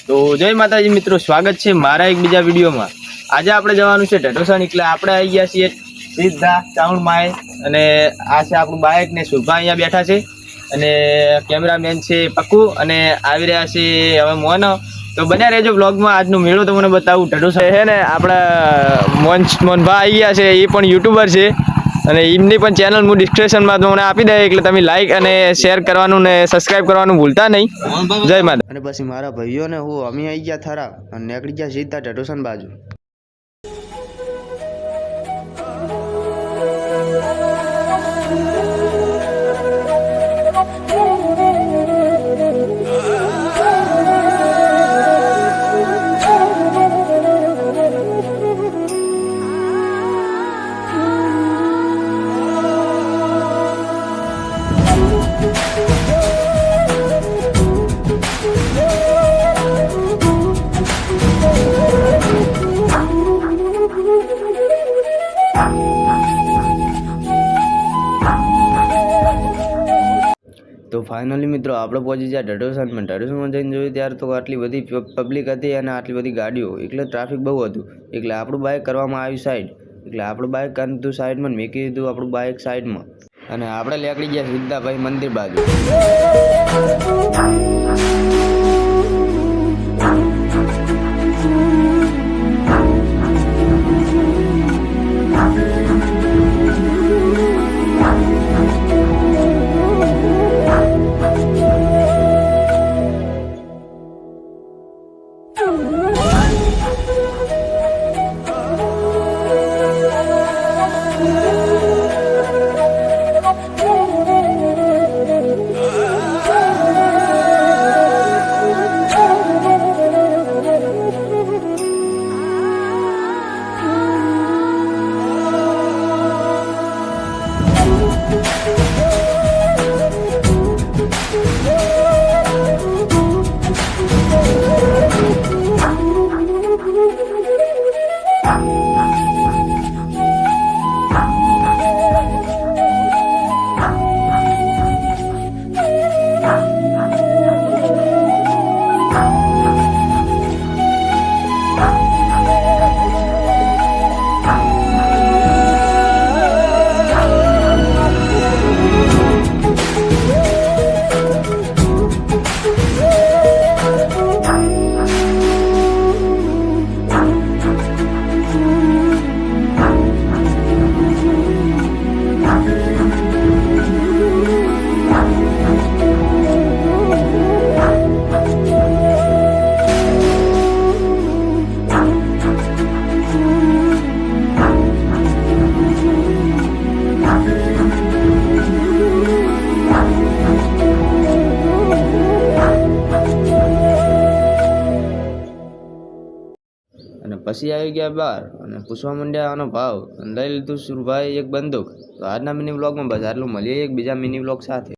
તો જય માતાજી મિત્રો, સ્વાગત છે મારા એક બીજા વિડીયોમાં। આજે આપણે જવાનું છે ઢઢોસણ, એટલે આપણે આવી ગયા છીએ સીધા ચાઉંડ માય, અને આ છે આપણું બાઇક ને શુભા અહીંયા બેઠા છે, અને કેમેરામેન છે પક્કુ, અને આવી રહ્યા છે હવે મોનો। તો બન્યા રહેજો બ્લોગમાં, આજનો મેળો તમને બતાવું। ઢઢોસણ છે ને આપણા મોનભા આવી ગયા છે, એ પણ યુટ્યુબર છે, અને એમની પણ ચેનલ હું ડિસ્ક્રિપ્શનમાં તમને આપી દે, એટલે તમે લાઈક અને શેર કરવાનું ને સબસ્ક્રાઇબ કરવાનું ભૂલતા નહીં। જય માતા। અને પછી મારા ભાઈઓ ને હું અમે આવી ગયા થરા અને નીકળી ગયા સીધા ઢઢોસણ બાજુ। તો ફાઇનલી મિત્રો આપણે પહોંચી ગયા ઢઢોસણમાં। ઢઢોસણમાં જઈને જોયું ત્યારે તો આટલી બધી પબ્લિક હતી અને આટલી બધી ગાડીઓ, એટલે ટ્રાફિક બહુ હતું, એટલે આપણું બાઇક કરવામાં આવ્યું સાઈડ। એટલે આપણું બાઇક કાઢતું સાઈડમાં, મેં કીધું આપણું બાઇક સાઈડમાં, અને આપણે નીકળી ગયા સીધા ભાઈ મંદિર બાજુ। અને પછી આવી ગયા બહાર અને પૂછવા માંડ્યા આનો ભાવ, અને લઈ લીધું સુરભાઈ એક બંદૂક। તો આજના મિની બ્લોગમાં બસ આટલું, મળીએ એક બીજા મિની બ્લોગ સાથે।